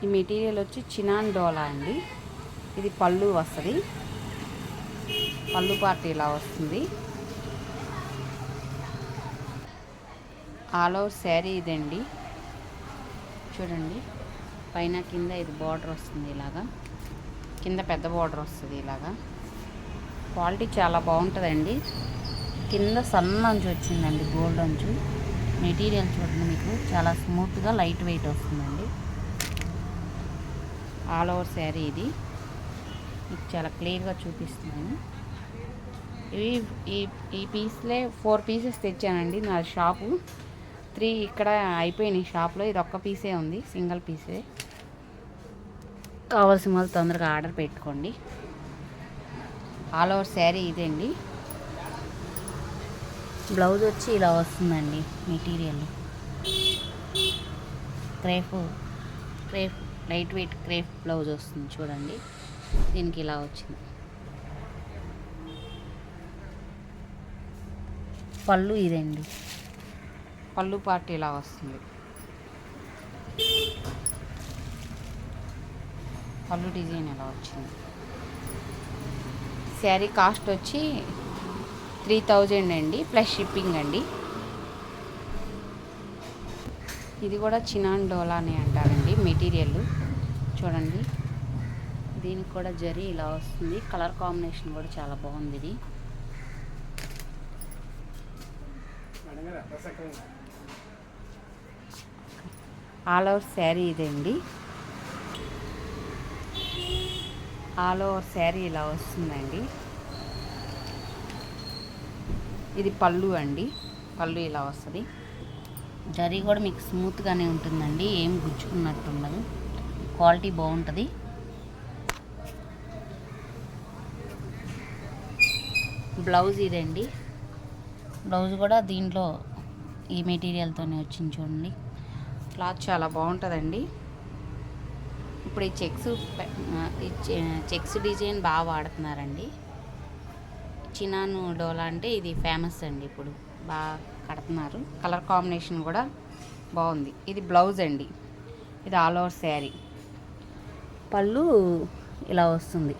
ఈ మెటీరియల్ వచ్చి చినాన్ డోలా అండి. ఇది పళ్ళు వస్తుంది, పళ్ళు పార్ట్ ఇలా వస్తుంది. ఆల్ ఓవర్ శారీ ఇదండి. చూడండి, పైన కింద ఇది బార్డర్ వస్తుంది, ఇలాగా కింద పెద్ద బార్డర్ వస్తుంది ఇలాగా. క్వాలిటీ చాలా బాగుంటుందండి. కింద సన్న అంచు వచ్చిందండి, గోల్డ్ అంచు. మెటీరియల్ చూడండి, మీకు చాలా స్మూత్గా లైట్ వెయిట్ వస్తుందండి. ఆల్ ఓవర్ శారీ ఇది మీకు చాలా క్లియర్గా చూపిస్తున్నాను. ఇవి ఈ పీస్లే 4 పీసెస్ తెచ్చానండి. నా షాపు 3 ఇక్కడ అయిపోయినాయి షాప్లో. ఇది ఒక్క పీసే ఉంది, సింగిల్ పీసే. కావాల్సిన వాళ్ళు తొందరగా ఆర్డర్ పెట్టుకోండి. ఆల్ ఓవర్ శారీ ఇదండి. బ్లౌజ్ వచ్చి ఇలా వస్తుందండి. Material crepe light weight crepe blouse వస్తుంది. చూడండి, దీనికి ఇలా వచ్చింది. పళ్ళు ఇదండి, పళ్ళు పార్ట్ ఇలా వస్తుంది. పళ్ళు డిజైన్ ఇలా వచ్చింది. శారీ కాస్ట్ వచ్చి 3000 అండి, ప్లస్ షిప్పింగ్ అండి. ఇది కూడా చినాన్ డోలా అని అంటారండి మెటీరియల్. చూడండి, దీనికి కూడా జరీ ఇలా వస్తుంది. కలర్ కాంబినేషన్ కూడా చాలా బాగుంది. ఇది ఆల్ ఓవర్ శారీ ఇదండి. ఆల్ ఓవర్ శారీ ఇలా వస్తుందండి. ఇది పళ్ళు అండి, పళ్ళు ఇలా వస్తుంది. జరీ కూడా మీకు స్మూత్గానే ఉంటుందండి, ఏం గుచ్చుకున్నట్టు ఉండదు. క్వాలిటీ బాగుంటుంది. బ్లౌజ్ ఇదండి. బ్లౌజ్ కూడా దీంట్లో ఈ మెటీరియల్తోనే వచ్చింది. చూడండి, క్లాత్ చాలా బాగుంటుందండి. ఇప్పుడు ఈ చెక్స్ డిజైన్ బాగా వాడుతున్నారండి. చినాన్ డోలా అంటే ఇది ఫేమస్ అండి, ఇప్పుడు బాగా కడుతున్నారు. కలర్ కాంబినేషన్ కూడా బాగుంది. ఇది బ్లౌజ్ అండి. ఇది ఆల్ ఓవర్ శారీ. పళ్ళు ఇలా వస్తుంది.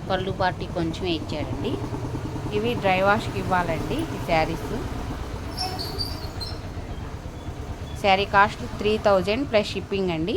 పళ్ళు పార్టీ కొంచెం ఇచ్చాడండి. ఇవి డ్రై వాష్కి ఇవ్వాలండి ఈ saris. Sari cost 3000 plus shipping అండి.